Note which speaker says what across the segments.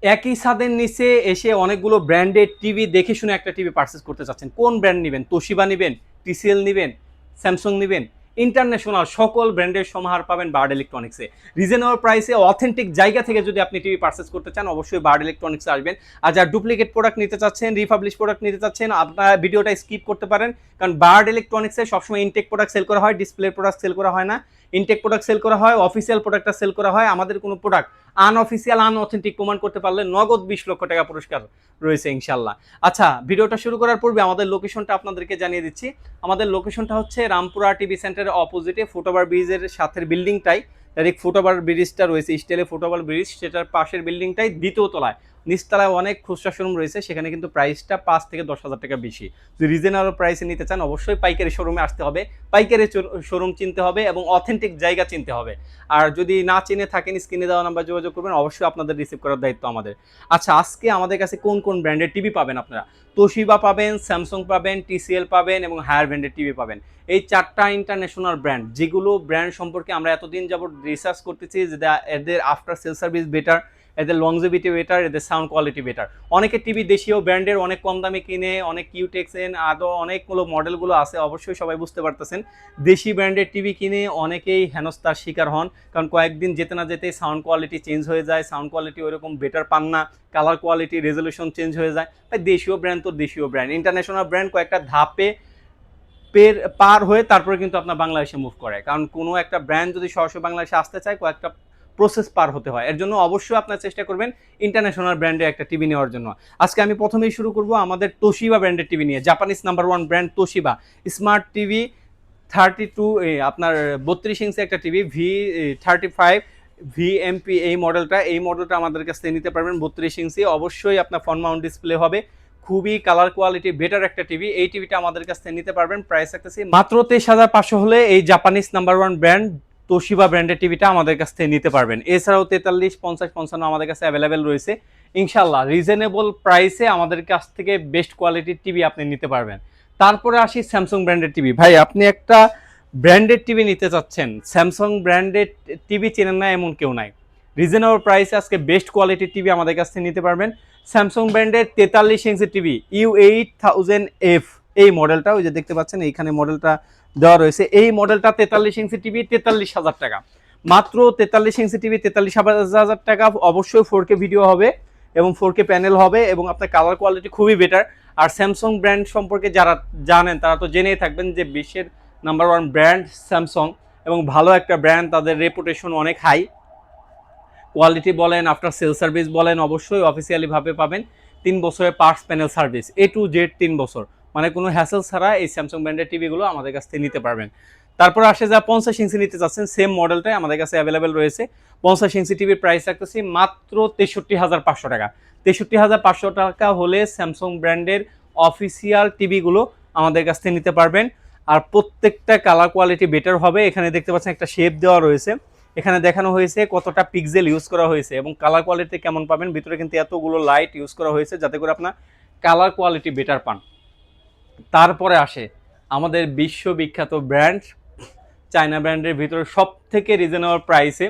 Speaker 1: একই ছাদের নিচে এসে অনেকগুলো ব্র্যান্ডের টিভি দেখে শুনে একটা টিভি পারচেস করতে চাচ্ছেন, কোন ব্র্যান্ড নেবেন? তোশিবা নেবেন, টিসিএল নেবেন, স্যামসাং নেবেন, ইন্টারন্যাশনাল সকল ব্র্যান্ডের সমাহার পাবেন বার্ড ইলেকট্রনিক্সে। রিজনেবল প্রাইসে অথেন্টিক জায়গা থেকে যদি আপনি টিভি পারচেস করতে চান, অবশ্যই বার্ড ইলেকট্রনিক্সে আসবেন। আর যারা ডুপ্লিকেট প্রোডাক্ট নিতে চাচ্ছেন, রিপাবলিশ প্রোডাক্ট নিতে চাচ্ছেন, আপনারা ভিডিওটা স্কিপ করতে পারেন, কারণ বার্ড ইলেকট্রনিক্সে সবসময় ইনটেক প্রোডাক্ট সেল করা হয়, ডিসপ্লে প্রোডাক্ট সেল করা হয় না। ইনটেক প্রোডাক্ট সেল করা হয়, অফিসিয়াল প্রোডাক্টটা সেল করা হয়। আমাদের কোনো প্রোডাক্ট আনঅফিসিয়াল আনঅথেন্টিক প্রমাণ করতে পারলে নগদ 20 লক্ষ টাকা পুরস্কার রয়েছে ইনশাল্লাহ। আচ্ছা, ভিডিওটা শুরু করার পূর্বে আমাদের লোকেশনটা আপনাদেরকে জানিয়ে দিচ্ছি। আমাদের লোকেশনটা হচ্ছে রামপুরা টিভি সেন্টারের অপোজিটে ফুটওভার ব্রিজের সাথের বিল্ডিংটাই, ডাইরেক্ট ফুটওভার ব্রিজটা রয়েছে, স্টিলের ফুটওভার ব্রিজ, সেটার পাশের বিল্ডিংটাই দ্বিতীয় তলায়। নিচতলায় অনেক খুচরা শোরুম রয়েছে, সেখানে কিন্তু প্রাইসটা 5 থেকে 10,000 টাকা বেশি। যদি রিজনেবল প্রাইসে নিতে চান, অবশ্যই পাইকারি শোরুমে আসতে হবে, পাইকারি শোরুম চিনতে হবে এবং অথেন্টিক জায়গা চিনতে হবে। আর যদি না চিনে থাকেন, স্ক্রিনে দেওয়া নাম্বার যোগাযোগ করবেন, অবশ্যই আপনাদের রিসিভ করার দায়িত্ব আমাদের। আচ্ছা, আজকে আমাদের কাছে কোন কোন ব্র্যান্ডের টিভি পাবেন আপনারা? তোশিবা পাবেন, স্যামসাং পাবেন, টিসিএল পাবেন এবং হায়ার ব্র্যান্ডের টিভি পাবেন। এই 4টা ইন্টারন্যাশনাল ব্র্যান্ড, যেগুলো ব্র্যান্ড সম্পর্কে আমরা এতদিন যাবত রিসার্চ করতেছি যে এদের আফটার সেল সার্ভিস বেটার, এদের লংজিভিটি বেটার, এদের সাউন্ড কোয়ালিটি বেটার। অনেকে টিভি দেশীয় ব্র্যান্ডের অনেক কম দামে কিনে, অনেক কিউটেক্সেন আরও অনেকগুলো মডেলগুলো আছে, অবশ্যই সবাই বুঝতে পারতেছেন। দেশি ব্র্যান্ডের টিভি কিনে অনেকেই হেনস্থার শিকার হন, কারণ কয়েকদিন যেতে না যেতেই সাউন্ড কোয়ালিটি চেঞ্জ হয়ে যায়, সাউন্ড কোয়ালিটি ওইরকম বেটার পান না, কালার কোয়ালিটি রেজলিউশন চেঞ্জ হয়ে যায়। তাই দেশীয় ব্র্যান্ড তো দেশীয় ব্র্যান্ড, ইন্টারন্যাশনাল ব্র্যান্ড কয়েকটা ধাপে পার হয়ে তারপরে কিন্তু আপনার বাংলাদেশে মুভ করে, কারণ কোনো একটা ব্র্যান্ড যদি সরাসরি বাংলাদেশে আসতে চায় কয়েকটা প্রসেস পার হতে হয়। এর জন্য অবশ্যই আপনার চেষ্টা করবেন ইন্টারন্যাশনাল ব্র্যান্ডের একটা টিভি নেওয়ার জন্য। আজকে আমি প্রথমেই শুরু করব আমাদের তোশিবা ব্র্যান্ডের টিভি নিয়ে। Japanese number 1 brand Toshiba smart TV 32, আপনার 32 ইঞ্চি একটা টিভি, V35 VMP এই মডেলটা আমাদের কাছ থেকে নিতে পারবেন। 32 ইঞ্চি, অবশ্যই আপনার ফ্রন্ট মাউন্ট ডিসপ্লে হবে, খুবই কালার কোয়ালিটি বেটার একটা টিভি। এই টিভিটা আমাদের কাছ থেকে নিতে পারবেন, প্রাইস রাখতেছি মাত্র 23,500 হলে এই জাপানিজ নাম্বার 1 ব্র্যান্ড তোশিবা ব্র্যান্ডের টিভিটা আমাদের কাছ থেকে নিতে পারবেন। এছাড়াও 43, 50, 55 আমাদের কাছে অ্যাভেলেবেল রয়েছে ইনশাল্লাহ। রিজনেবল প্রাইসে আমাদের কাছ থেকে বেস্ট কোয়ালিটির টিভি আপনি নিতে পারবেন। তারপরে আসি স্যামসাং ব্র্যান্ডের টিভি। ভাই, আপনি একটা ব্র্যান্ডেড টিভি নিতে চাচ্ছেন, স্যামসাং ব্র্যান্ডেড টিভি চেনেন না এমন কেউ নাই। রিজনেবল প্রাইসে আজকে বেস্ট কোয়ালিটির টিভি আমাদের কাছ থেকে নিতে পারবেন। স্যামসাং ব্র্যান্ডের 43 ইঞ্চি টিভি U8000F, এই মডেলটা, ওই যে দেখতে পাচ্ছেন এইখানে মডেলটা দেওয়া রয়েছে। এই মডেলটা 43 ইঞ্চি টিভি 43,000 টাকা, মাত্র 43 ইঞ্চি টিভি 43,000 টাকা। অবশ্যই 4K ভিডিও হবে এবং 4K প্যানেল হবে এবং আপনার কালার কোয়ালিটি খুবই বেটার। আর স্যামসাং ব্র্যান্ড সম্পর্কে যারা জানেন তারা তো জেনেই থাকবেন যে বিশ্বের নাম্বার 1 ব্র্যান্ড স্যামসাং, এবং ভালো একটা ব্র্যান্ড, তাদের রেপুটেশন অনেক হাই। কোয়ালিটি বলেন, আফটার সেল সার্ভিস বলেন, অবশ্যই অফিসিয়ালিভাবে পাবেন। 3 বছরের parts panel service, A to Z 3 বছর, মানে কোনো হ্যাসেল ছাড়া এই স্যামসাং ব্র্যান্ডের টিভিগুলো আমাদের কাছ থেকে নিতে পারবেন। তারপর আসে যা 50 ইঞ্চি নিতে চাচ্ছেন, সেম মডেলটাই আমাদের কাছে অ্যাভেলেবেল রয়েছে। 50 ইঞ্চি টিভির প্রাইস রাখতেছি মাত্র 63,500 টাকা। 63,500 টাকা হলে স্যামসাং ব্র্যান্ডের অফিসিয়াল টিভিগুলো আমাদের কাছ থেকে নিতে পারবেন। আর প্রত্যেকটা কালার কোয়ালিটি বেটার হবে। এখানে দেখতে পাচ্ছেন একটা শেপ দেওয়া রয়েছে, এখানে দেখানো হয়েছে কতটা পিক্সেল ইউজ করা হয়েছে এবং কালার কোয়ালিটি কেমন পাবেন। ভিতরে কিন্তু এতগুলো লাইট ইউজ করা হয়েছে যাতে করে আপনার কালার কোয়ালিটি বেটার পান। তারপরে আসে আমাদের বিশ্ববিখ্যাত ব্র্যান্ড, চায়না ব্র্যান্ডের ভিতরে সব থেকে রিজনেবল প্রাইসে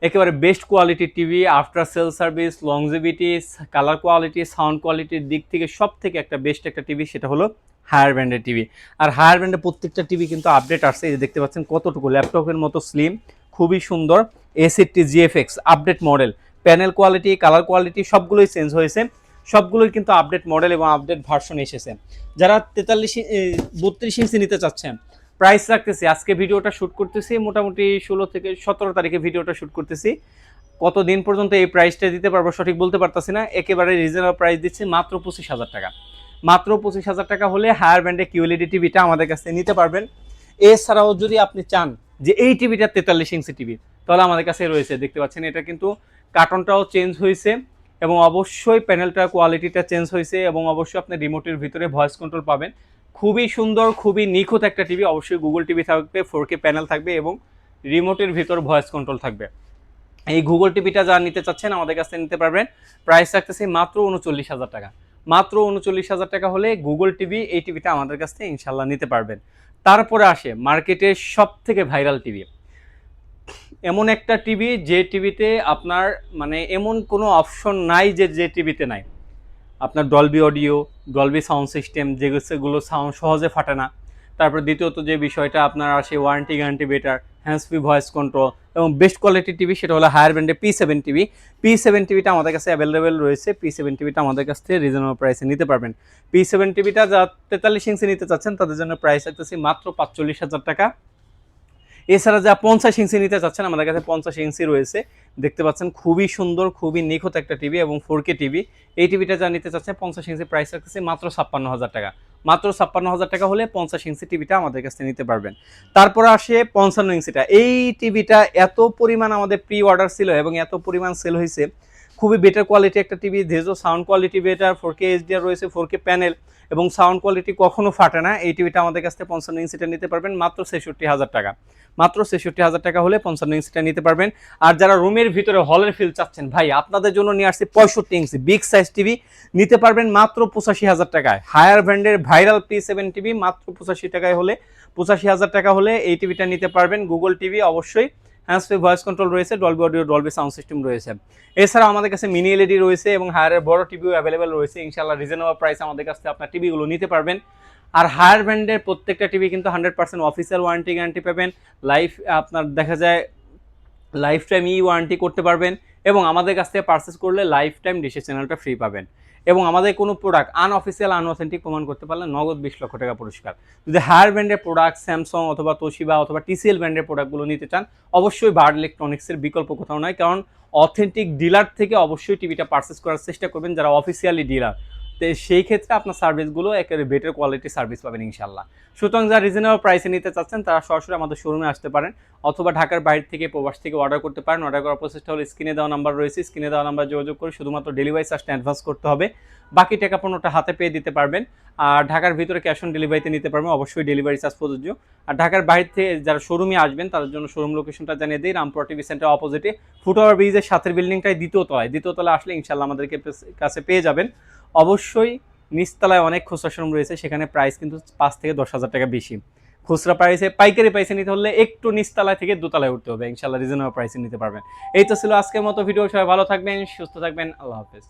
Speaker 1: একেবারে বেস্ট কোয়ালিটির TV, after sale service, longevity, colour quality, sound কোয়ালিটির দিক থেকে সব থেকে একটা বেস্ট একটা টিভি, সেটা হলো হায়ার ব্র্যান্ডের টিভি। আর হায়ার ব্র্যান্ডের প্রত্যেকটা টিভি কিন্তু আপডেট আসছে, এই যে দেখতে পাচ্ছেন কতটুকু, ল্যাপটপের মতো স্লিম, খুবই সুন্দর। A60 GFX update model, panel quality, colour quality সবগুলোই চেঞ্জ হয়েছে, সবগুলোই কিন্তু আপডেট মডেল এবং আপডেট ভার্সন এসেছে। যারা 32 ইঞ্চি নিতে চাচ্ছেন, প্রাইস রাখতেছি, আজকে ভিডিওটা শ্যুট করতেছি মোটামুটি 16 থেকে 17 তারিখে ভিডিওটা শ্যুট করতেছি। কতদিন পর্যন্ত এই প্রাইসটা দিতে পারবো সঠিক বলতে পারতেছি না, একেবারে রিজনেবল প্রাইস দিচ্ছি মাত্র 25,000 টাকা। মাত্র 25,000 টাকা হলে হায়ার ব্র্যান্ডের QLED টিভিটা আমাদের কাছে নিতে পারবেন। এছাড়াও যদি আপনি চান যে এই টিভিটা 43 ইঞ্চি টিভি, তাহলে আমাদের কাছে রয়েছে, দেখতে পাচ্ছেন এটা কিন্তু কার্টনটাও চেঞ্জ হয়েছে এবং অবশ্যই প্যানেলটা কোয়ালিটিটা চেঞ্জ হয়েছে এবং অবশ্যই আপনি রিমোটের ভিতরে ভয়েস কন্ট্রোল পাবেন। খুবই সুন্দর, খুবই নিখুঁত একটা টিভি। অবশ্যই গুগল টিভি থাকবে, 4K প্যানেল থাকবে এবং রিমোটের ভিতর ভয়েস কন্ট্রোল থাকবে। এই গুগল টিভিটা যা নিতে চাচ্ছেন আমাদের কাছে নিতে পারবেন। প্রাইস রাখতেছি মাত্র 39,000 টাকা। মাত্র 39,000 টাকা হলে গুগল টিভি, এই টিভিটা আমাদের কাছ থেকে ইনশাল্লাহ নিতে পারবেন। তারপরে আসে মার্কেটের সব থেকে ভাইরাল টিভি, এমন একটা টিভি যে টিভিতে আপনার মানে এমন কোনো অপশন নাই যে যে টিভিতে নাই। আপনার Dolby audio, Dolby sound system যেগুলো সাউন্ড সহজে ফাটে না। তারপর দ্বিতীয়ত যে বিষয়টা আপনার আসে warranty guarantee better, hands free voice control এবং বেস্ট কোয়ালিটির টিভি সেটা হলো হায়ার ব্র্যান্ডের P7 টিভি। P7 টিভিটা আমাদের কাছে অ্যাভেলেবেল রয়েছে। P7 টিভিটা আমাদের কাছ থেকে রিজনেবল প্রাইসে নিতে পারবেন। P7 টিভিটা যা 43 ইঞ্চি নিতে চাচ্ছেন তাদের জন্য প্রাইস রাখতেছি মাত্র 45,000 টাকা। এছাড়া যা 50 ইঞ্চি নিতে চাচ্ছেন আমাদের কাছে 50 ইঞ্চি রয়েছে, দেখতে পাচ্ছেন খুবই সুন্দর খুবই নিখুঁত একটা টিভি এবং 4K টিভি। এই টিভিটা যা নিতে চাচ্ছেন 50 ইঞ্চি প্রাইস রাখতেছি মাত্র 56,000 টাকা। মাত্র 56,000 টাকা হলে 50 ইঞ্চি টিভিটা আমাদের কাছে নিতে পারবেন। তারপর আসে 55 ইঞ্চিটা। এই টিভিটা এত পরিমাণ আমাদের প্রি অর্ডার ছিল এবং এত পরিমাণ সেল হয়েছে, খুবই বেটার কোয়ালিটি একটা টিভি, যেহেতু sound quality better, 4K HDR রয়েছে, 4K প্যানেল এবং সাউন্ড কোয়ালিটি কখনো ফাটে না। এই টিভিটা আমাদের কাছ থেকে 55 ইঞ্চিটা নিতে পারবেন মাত্র 66,000 টাকা। মাত্র 66,000 টাকা হলে 55 ইঞ্চিটা নিতে পারবেন। আর যারা রুমের ভিতরে হলের ফিল চাচ্ছেন, ভাই আপনাদের জন্য নিয়ে আসছি 65 ইঞ্চি বিগ সাইজ টিভি, নিতে পারবেন মাত্র 85,000 টাকায়। হায়ার ব্র্যান্ডের ভাইরাল P7 টিভি মাত্র 85 টাকায় হলে 85,000 টাকা হলে এই টিভিটা নিতে পারবেন। গুগল টিভি অবশ্যই, হ্যান্ডস ফ্রি ভয়েস কন্ট্রোল রয়েছে, Dolby audio, Dolby sound system রয়েছে। এছাড়াও আমাদের কাছে মিনি এলইডি রয়েছে এবং হায়ারের বড় টিভিও অ্যাভেলেবেল রয়েছে। ইনশাআল্লাহ রিজনেবল প্রাইস আমাদের কাছ থেকে আপনার টিভিগুলো নিতে পারবেন। আর হায়ার ব্র্যান্ডের প্রত্যেকটা টিভি কিন্তু 100% অফিসিয়াল ওয়ারেন্টি গ্যারান্টি পাবেন। লাইফ আপনার দেখা যায় লাইফ টাইম ওয়ারেন্টি করতে পারবেন এবং আমাদের কাছ থেকে পারচেস করলে লাইফ টাইম ডিশের চ্যানেলটা ফ্রি পাবেন। এবং আমাদের কোনো প্রোডাক্ট আনঅফিসিয়াল আনঅথেন্টিক প্রমাণ করতে পারলে নগদ 20 লক্ষ টাকা পুরস্কার। যদি হায়ার ব্র্যান্ডের প্রোডাক্ট স্যামসাং অথবা তোশিবা অথবা TCL ব্র্যান্ডের প্রোডাক্টগুলো নিতে চান, অবশ্যই বার্ড ইলেকট্রনিক্সের বিকল্প কোথাও নয়, কারণ অথেন্টিক ডিলার থেকে অবশ্যই টিভিটা পারচেস করার চেষ্টা করবেন যারা অফিসিয়ালি ডিলার। তো সেই ক্ষেত্রে আপনার সার্ভিসগুলো একেবারে বেটার কোয়ালিটির সার্ভিস পাবেন ইনশাল্লাহ। সুতরাং যারা রিজনেবল প্রাইসে নিতে চাচ্ছেন তারা সরাসরি আমাদের শোরুমে আসতে পারেন অথবা ঢাকার বাইরে থেকে প্রবাস থেকে অর্ডার করতে পারেন। অর্ডার করার প্রসেসটা হলো স্ক্রিনে দেওয়া নাম্বার রয়েছে, স্ক্রিনে দেওয়া নাম্বার যোগাযোগ করে শুধুমাত্র ডেলিভারি চার্জটা অ্যাডভান্স করতে হবে, বাকি টাকা পণ্যটা হাতে পেয়ে দিতে পারবেন। আর ঢাকার ভিতরে ক্যাশ অন ডেলিভারিতে নিতে পারবেন, অবশ্যই ডেলিভারি চার্জ প্রযোজ্য। আর ঢাকার বাইরে থেকে যারা শোরুমে আসবেন তাদের জন্য শোরুম লোকেশনটা জানিয়ে দিই, রামপুরা টিভি সেন্টার অপোজিটে ফুটওভার ব্রিজের সাথের বিল্ডিংটাই দ্বিতীয় তলায় আসলে ইনশাল্লাহ আমাদেরকে কাছে পেয়ে যাবেন। অবশ্যই নিচতলায় অনেক খুচরা শোরুম রয়েছে, সেখানে প্রাইস কিন্তু 5 থেকে 10,000 টাকা বেশি। খুচরা প্রাইসে পাইকারি প্রাইসে নিতে হলে একটু নিচতলায় থেকে দোতলায় উঠতে হবে, ইনশাল্লাহ রিজনেবল প্রাইসে নিতে পারবেন। এই তো ছিল আজকের মতো ভিডিও, সবাই ভালো থাকবেন, সুস্থ থাকবেন, আল্লাহ হাফেজ।